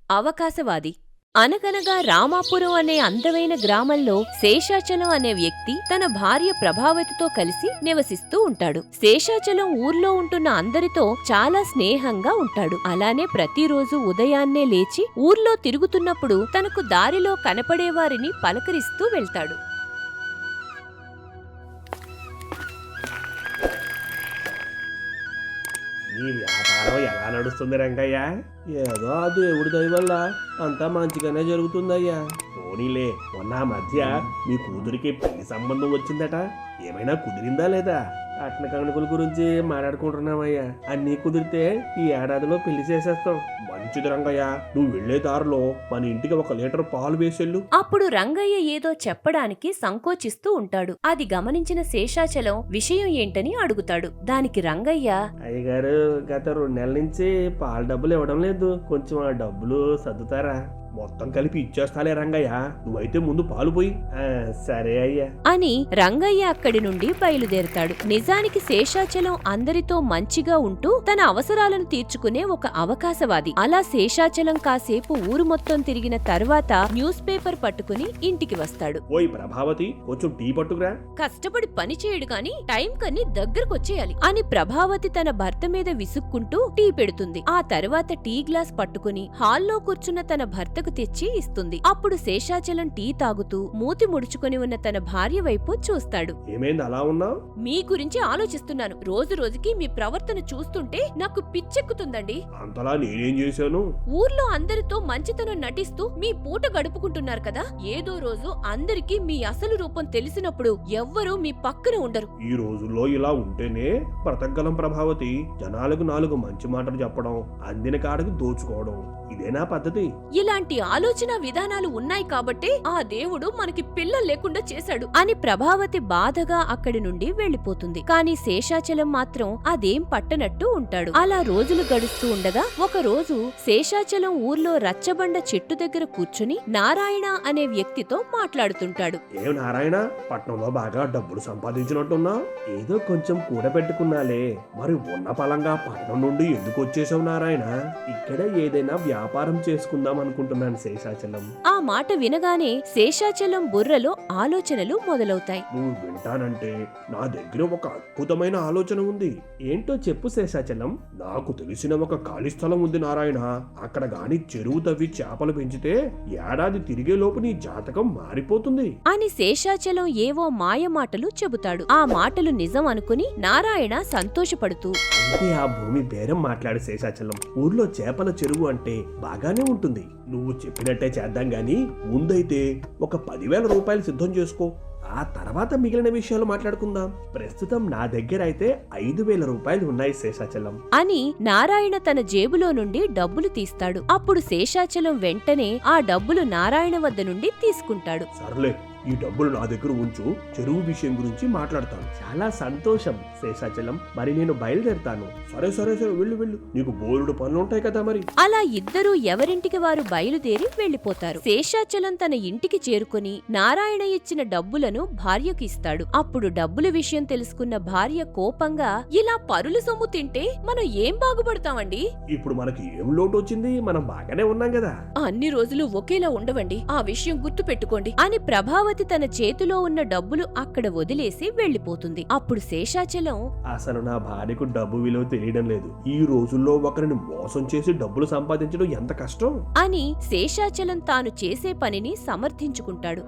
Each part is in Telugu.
అవకాశవాది. అనగనగా రామాపురం అనే అందమైన గ్రామంలో శేషాచలం అనే వ్యక్తి తన భార్య ప్రభావతితో కలిసి నివసిస్తూ ఉంటాడు. శేషాచలం ఊర్లో ఉంటున్న అందరితో చాలా స్నేహంగా ఉంటాడు. అలానే ప్రతిరోజు ఉదయాన్నే లేచి ఊర్లో తిరుగుతున్నప్పుడు తనకు దారిలో కనపడేవారిని పలకరిస్తూ వెళ్తాడు. నీ వ్యాపారం ఎలా నడుస్తుంది రంగయ్య? ఏదో ఆ దేవుడి దయ వల్ల అంతా మంచిగానే జరుగుతుందయ్యా. పోనీలే, మొన్న మధ్య మీ కూతురికి పెళ్లి సంబంధం వచ్చిందట. ఏమైనా కుదిరిందా లేదా? కట్న కానుకల గురించి మాట్లాడుకుంటున్నామయ్యా. అన్నీ కుదిరితే ఈ ఏడాదిలో పెళ్లి చేసేస్తాం. మంచిది రంగయ్య, నువ్వు వెళ్లే దారిలో మన ఇంటికి 1 లీటర్ పాలు వేసెళ్ళు. అప్పుడు రంగయ్య ఏదో చెప్పడానికి సంకోచిస్తూ ఉంటాడు. అది గమనించిన శేషాచలం విషయం ఏంటని అడుగుతాడు. దానికి రంగయ్య, అయ్యగారు, గత 2 నెలల నుంచి పాల డబ్బులు ఇవ్వడం లేదు. కొంచెం ఆ డబ్బులు సర్దుతారా? మొత్తం కలిపి ఇచ్చేస్తాలే రంగయ్య, నువ్వైతే ముందు పాలు పోయి. సరే అయ్యా అని రంగయ్య అక్కడి నుండి బయలుదేరతాడు. నిజానికి శేషాచలం అందరితో మంచిగా ఉంటూ తన అవసరాలను తీర్చుకునే ఒక అవకాశవాది. అలా శేషాచలం కాసేపు ఊరు మొత్తం తిరిగిన తర్వాత న్యూస్ పేపర్ పట్టుకుని ఇంటికి వస్తాడు. ఓయ్ ప్రభావతి, కొంచెం టీ పట్టుకురా. కష్టపడి పని చేయడు గాని టైం కన్ని దగ్గరకొచ్చేయాలి అని ప్రభావతి తన భర్త మీద విసుక్కుంటూ టీ పెడుతుంది. ఆ తర్వాత టీ గ్లాస్ పట్టుకుని హాల్లో కూర్చున్న తన భర్త తెచ్చి ఇస్తుంది. అప్పుడు శేషాచలం టీ తాగుతూ మూతి ముడుచుకొని ఉన్న తన భార్య వైపు చూస్తాడు. ఏమైంది అలా ఉన్నావ్? మీ గురించి ఆలోచిస్తున్నాను. రోజు రోజుకి మీ ప్రవర్తన చూస్తుంటే నాకు పిచ్చెక్కుతుందండి. అంతలా నేనేం చేశాను? ఊర్లో అందరితో మంచితనం నటిస్తూ మీ పూట గడుపుకుంటున్నారు కదా. ఏదో రోజు అందరికీ మీ అసలు రూపం తెలిసినప్పుడు ఎవ్వరూ మీ పక్కన ఉండరు. ఈ రోజుల్లో ఇలా ఉంటేనే బ్రతకగలం ప్రభావతి. జనాలకు 4 మంచి మాటలు చెప్పడం, అందిన కాడకు దోచుకోవడం, ఇదేనా పద్ధతి? ఇలాంటి ఆలోచన విధానాలు ఉన్నాయి కాబట్టే ఆ దేవుడు మనకి పిల్లలు లేకుండా చేశాడు అని ప్రభావతి బాధగా అక్కడి నుండి వెళ్లిపోతుంది. కాని శేషాచలం మాత్రం అదేం పట్టనట్టు ఉంటాడు. అలా రోజులు గడుస్తూ ఉండగా ఒక రోజు శేషాచలం ఊర్లో రచ్చబండ చెట్టు దగ్గర కూర్చుని నారాయణ అనే వ్యక్తితో మాట్లాడుతుంటాడు. ఏం నారాయణ, పట్నంలో బాగా డబ్బులు సంపాదించినట్టున్నా? ఏదో కొంచెం కూడబెట్టుకున్నాలే. మరి ఉన్న పలంగా పట్నం నుండి ఎందుకు వచ్చేసావు నారాయణ? ఇక్కడ ఏదైనా వ్యాపారం చేసుకుందాం అనుకుంటున్నాను శేషాచలం. ఆ మాట వినగానే శేషాచలం బుర్రలో ఆలోచనలు మొదలవుతాయి. నువ్వు వింటానంటే నా దగ్గర ఒక అద్భుతమైన ఆలోచన ఉంది. ఏంటో చెప్పు శేషాచలం. నాకు తెలిసిన ఒక ఖాళీ స్థలం ఉంది నారాయణ. అక్కడ గాని చెరువు తవ్వి చేపలు పెంచితే ఏడాది తిరిగే లోపు నీ జాతకం మారిపోతుంది అని శేషాచలం ఏవో మాయ మాటలు చెబుతాడు. ఆ మాటలు నిజం అనుకుని నారాయణ సంతోషపడుతూ, అంటే ఆ భూమి బేరం మాట్లాడు శేషాచలం. ఊర్లో చేపల చెరువు అంటే బాగానే ఉంటుంది. నువ్వు చెప్పినట్టే చేద్దాం గాని ముందైతే ఒక 10,000 రూపాయలు సిద్ధం చేసుకో. ఆ తర్వాత మిగిలిన విషయాలు మాట్లాడుకుందాం. ప్రస్తుతం నా దగ్గర అయితే 5,000 రూపాయలు ఉన్నాయి శేషాచలం అని నారాయణ తన జేబులో నుండి డబ్బులు తీస్తాడు. అప్పుడు శేషాచలం వెంటనే ఆ డబ్బులు నారాయణ వద్ద నుండి తీసుకుంటాడు. సర్లే, ఈ డబ్బులు నా దగ్గర ఉంచు. చెరువు విషయం గురించి మాట్లాడతాను. చాలా సంతోషం శేషాచలం. మరి నేను బయలుదేరుతాను. సరే సరే సరే, వెళ్ళు వెళ్ళు. నీకు బోలుడు పనులుంటాయి కదా మరి. అలా ఇద్దరూ ఎవరింటికి వారు బయలుదేరి వెళ్లిపోతారు. శేషాచలం తన ఇంటికి చేరుకుని నారాయణ ఇచ్చిన డబ్బులను భార్యకు ఇస్తాడు. అప్పుడు డబ్బుల విషయం తెలుసుకున్న భార్య కోపంగా, ఇలా పరుల సొమ్ము తింటే మనం ఏం బాగుపడతామండి? ఇప్పుడు మనకి ఏం లోటు వచ్చింది? మనం బాగానే ఉన్నాం కదా. అన్ని రోజులు ఒకేలా ఉండవండి, ఆ విషయం గుర్తు పెట్టుకోండి అని ప్రభావతి తన చేతిలో ఉన్న డబ్బులు అక్కడ వదిలేసి వెళ్లిపోతుంది. అప్పుడు శేషాచలం, అసలు నా భార్యకు డబ్బు విలువ తెలియడం లేదు. ఈ రోజుల్లో ఒకరిని మోసం చేసి డబ్బులు సంపాదించడం ఎంత కష్టం అని శేషాచలం తాను చేసే పనిని సమర్థించుకుంటాడు.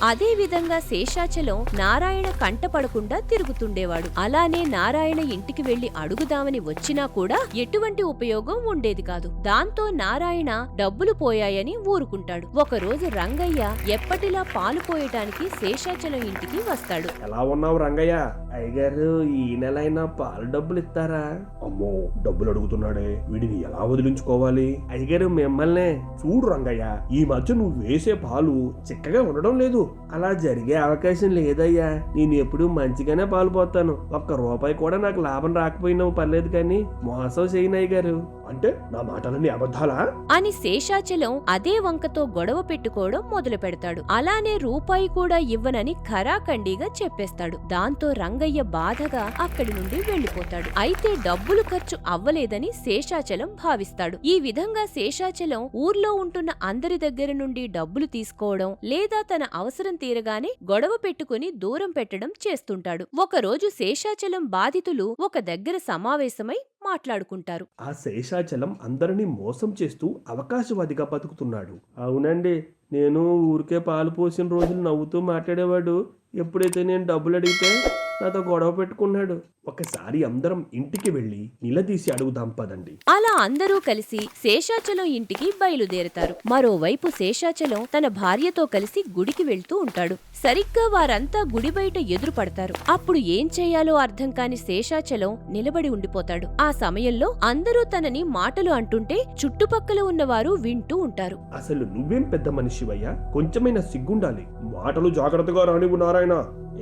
అదే విధంగా శేషాచలం నారాయణ కంటపడకుండా తిరుగుతుండేవాడు. అలానే నారాయణ ఇంటికి వెళ్లి అడుగుదామని వచ్చినా కూడా ఎటువంటి ఉపయోగం ఉండేది కాదు. దాంతో నారాయణ డబ్బులు పోయాయని ఊరుకుంటాడు. ఒకరోజు రంగయ్య ఎప్పటిలా పాలు పోయటానికి శేషాచలం ఇంటికి వస్తాడు. ఎలా ఉన్నావు రంగయ్య? అయ్యగారు, ఈ నెలైనా పాలు డబ్బులు ఇస్తారా? అమ్మో, డబ్బులు అడుగుతున్నాడే, వీడిని ఎలా వదిలించుకోవాలి? అయ్యగారు మిమ్మల్నే. చూడు రంగయ్య, ఈ మధ్య నువ్వు వేసే పాలు చిక్కగా ఉండడం లేదు. అలా జరిగే అవకాశం లేదయ్యా. నేను ఎప్పుడు మంచిగానే పాలు పోతాను. 1 రూపాయి కూడా నాకు లాభం రాకపోయినా పర్లేదు, కానీ మోసం చేయనయ్య గారు. అంటే నా మాటలన్నీ అబద్ధాలా? అని శేషాచలం అదే వంకతో గొడవ పెట్టుకోవడం మొదలు పెడతాడు. అలానే రూపాయి కూడా ఇవ్వనని ఖరాఖండిగా చెప్పేస్తాడు. దాంతో రంగయ్య బాధగా అక్కడి నుండి వెళ్లిపోతాడు. అయితే డబ్బులు ఖర్చు అవ్వలేదని శేషాచలం భావిస్తాడు. ఈ విధంగా శేషాచలం ఊర్లో ఉంటున్న అందరి దగ్గర నుండి డబ్బులు తీసుకోవడం లేదా తన అవసరం తీరగానే గొడవ పెట్టుకుని దూరం పెట్టడం చేస్తుంటాడు. ఒకరోజు శేషాచలం బాధితులు ఒక దగ్గర సమావేశమై మాట్లాడుకుంటారు. ఆ శేషాచలం అందరినీ మోసం చేస్తూ అవకాశవాదిగా బతుకుతున్నాడు. అవునండి, నేను ఊరికే పాలు పోసిన రోజులు నవ్వుతూ మాట్లాడేవాడు. ఎప్పుడైతే నేను డబ్బులు అడిగితే నాతో గొడవ పెట్టుకున్నాడు. ఒకసారి అందరం ఇంటికి వెళ్లి నిలదీసి అడుగుదాం పదండి. అలా అందరూ కలిసి శేషాచలం ఇంటికి బయలుదేరతారు. మరోవైపు శేషాచలం తన భార్యతో కలిసి గుడికి వెళ్తూ ఉంటాడు. సరిగ్గా వారంతా గుడి బయట ఎదురు పడతారు. అప్పుడు ఏం చేయాలో అర్థం కాని శేషాచలం నిలబడి ఉండిపోతాడు. ఆ సమయంలో అందరూ తనని మాటలు అంటుంటే చుట్టుపక్కల ఉన్నవారు వింటూ ఉంటారు. అసలు నువ్వేం పెద్ద మనిషివయ్యా, కొంచెమైనా సిగ్గుండాలి. మాటలు జాగ్రత్తగా రానివ్వు నారాయణ.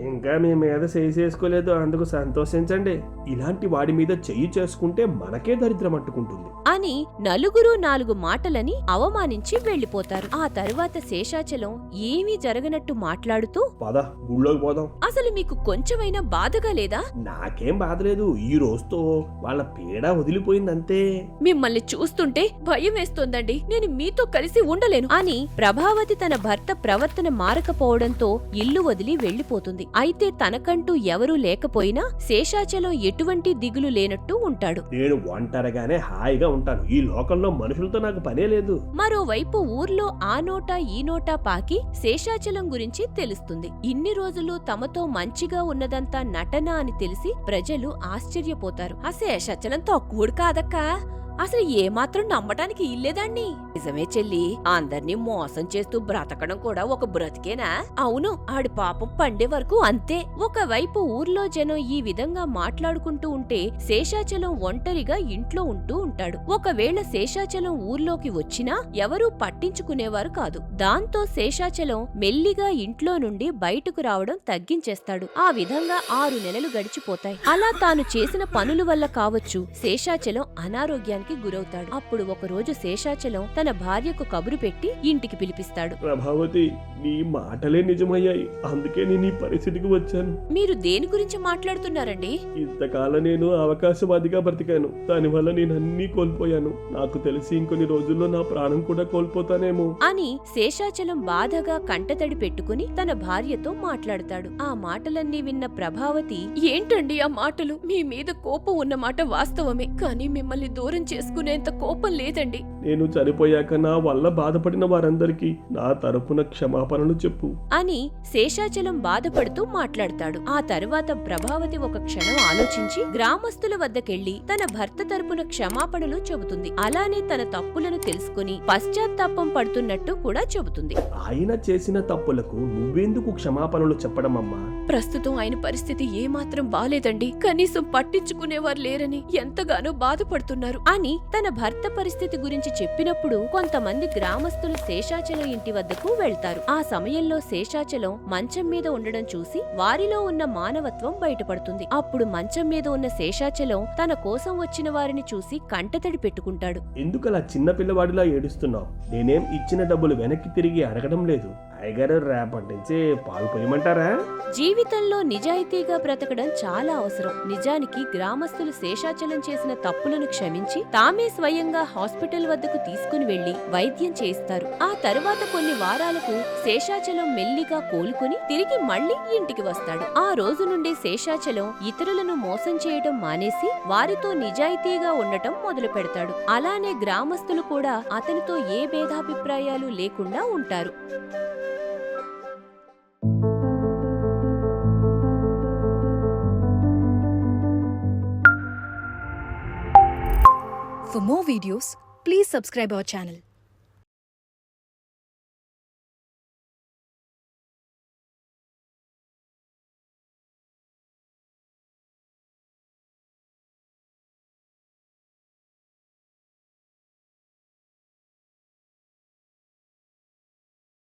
ఇంకా మీ మీద చేసుకోలేదు, అందుకు సంతోషించండి. ఇలాంటి వాడి మీద చెయ్యి చేసుకుంటే మనకే దరిద్రం అంటుకుంటుంది అని నలుగురు నాలుగు మాటలని అవమానించి వెళ్లిపోతారు. ఆ తరువాత శేషాచలం ఏమీ జరగనట్టు మాట్లాడుతూ, పద గుళ్ళోకి పోదాం. అసలు మీకు కొంచెమైనా బాధగా లేదా? నాకేం బాధ లేదు, ఈ రోజుతో వాళ్ళ పీడ వదిలిపోయిందంతే. మిమ్మల్ని చూస్తుంటే భయం వేస్తోందండి. నేను మీతో కలిసి ఉండలేను అని ప్రభావతి తన భర్త ప్రవర్తన మారకపోవడంతో ఇల్లు వదిలి వెళ్లిపోతుంది. అయితే తనకంటూ ఎవరూ లేకపోయినా శేషాచలం ఎటువంటి దిగులు లేనట్టు ఉంటాడు. నేను ఒంటరిగానే హాయిగా ఉంటాను. ఈ లోకంలో మనుషులతో నాకు పనే లేదు. మరోవైపు ఊర్లో ఆ నోటా ఈ నోటా పాకి శేషాచలం గురించి తెలుస్తుంది. ఇన్ని రోజులు తమతో మంచిగా ఉన్నదంతా నటన అని తెలిసి ప్రజలు ఆశ్చర్యపోతారు. ఆ శేషాచలం తక్కువడు కాదక్కా, అసలు ఏమాత్రం నమ్మటానికి ఇల్లేదాన్ని. నిజమే చెల్లి, అందర్నీ మోసం చేస్తూ బ్రతకడం కూడా ఒక బ్రతికేనా? అవును, ఆడి పాపం పండే వరకు అంతే. ఒకవైపు ఊర్లో జనం ఈ విధంగా మాట్లాడుకుంటూ ఉంటే శేషాచలం ఒంటరిగా ఇంట్లో ఉంటూ ఉంటాడు. ఒకవేళ శేషాచలం ఊర్లోకి వచ్చినా ఎవరూ పట్టించుకునేవారు కాదు. దాంతో శేషాచలం మెల్లిగా ఇంట్లో నుండి బయటకు రావడం తగ్గించేస్తాడు. ఆ విధంగా 6 నెలలు గడిచిపోతాయి. అలా తాను చేసిన పనుల వల్ల కావచ్చు శేషాచలం అనారోగ్యానికి గురవుతాడు. అప్పుడు ఒకరోజు శేషాచలం తన భార్యకు కబురు పెట్టి ఇంటికి పిలిపిస్తాడు. ప్రభావతి, నీ మాటలే నిజమయ్యాయి, అందుకే నేను ఈ పరిస్థితికి వచ్చాను. మీరు దేని గురించి మాట్లాడుతున్నారండి? ఇంతకాలం నేను అవకాశవాదిగా బ్రతికాను. దానివల్ల నేను అన్నీ కోల్పోయాను. నాకు తెలిసి ఇంకొన్ని రోజుల్లో నా ప్రాణం కూడా కోల్పోతానేమో అని శేషాచలం బాధగా కంటతడి పెట్టుకుని తన భార్యతో మాట్లాడతాడు. ఆ మాటలన్నీ విన్న ప్రభావతి, ఏంటండి ఆ మాటలు? మీ మీద కోపం ఉన్నమాట వాస్తవమే, కానీ మిమ్మల్ని దూరం చేసుకునేంత కోపం లేదండి. నేను చనిపోయాక నా వల్ల బాధపడిన వారందరికీ నా తరపున క్షమాపణలు చెప్పు అని శేషాచలం బాధపడుతూ మాట్లాడతాడు. ఆ తరువాత ప్రభావతి ఒక క్షణం ఆలోచించి గ్రామస్తుల వద్దకెళ్లి తన భర్త తరపున క్షమాపణలు చెబుతుంది. అలానే తన తప్పులను తెలుసుకుని పశ్చాత్తాపం పడుతున్నట్టు కూడా చెబుతుంది. ఆయన చేసిన తప్పులకు నువ్వెందుకు క్షమాపణలు చెప్పడమమ్మా? ప్రస్తుతం ఆయన పరిస్థితి ఏమాత్రం బాలేదండి. కనీసం పట్టించుకునేవారు లేరని ఎంతగానో బాధపడుతున్నారు అని తన భర్త పరిస్థితి గురించి చెప్పినప్పుడు కొంతమంది గ్రామస్తులు శేషాచలం ఇంటి వద్దకు వెళ్తారు. ఆ సమయంలో శేషాచలం మంచం మీద ఉండడం చూసి వారిలో ఉన్న మానవత్వం బయటపడుతుంది. అప్పుడు మంచం మీద ఉన్న శేషాచలం తన కోసం వచ్చిన వారిని చూసి కంటతడి పెట్టుకుంటాడు. ఎందుకలా చిన్న పిల్లవాడిలా ఏడుస్తున్నావు? నేనేం ఇచ్చిన డబ్బులు వెనక్కి తిరిగి అడగడం లేదు. అయ్యగారు రేపటి నుంచి పాలు పోయమంటారా? జీవితంలో నిజాయితీగా బ్రతకడం చాలా అవసరం. నిజానికి గ్రామస్తులు శేషాచలం చేసిన తప్పులను క్షమించి తామే స్వయంగా హాస్పిటల్ వద్దకు తీసుకుని వెళ్లి వైద్యం చేయిస్తారు. ఆ తరువాత కొన్ని వారాలకు శేషాచలం మెల్లిగా కోలుకుని తిరిగి మళ్లీ ఇంటికి వస్తాడు. ఆ రోజు నుండి శేషాచలం ఇతరులను మోసం చేయడం మానేసి వారితో నిజాయితీగా ఉండటం మొదలు పెడతాడు. అలానే గ్రామస్తులు కూడా అతనితో ఏ భేదాభిప్రాయాలు లేకుండా ఉంటారు. For more videos, please subscribe our channel.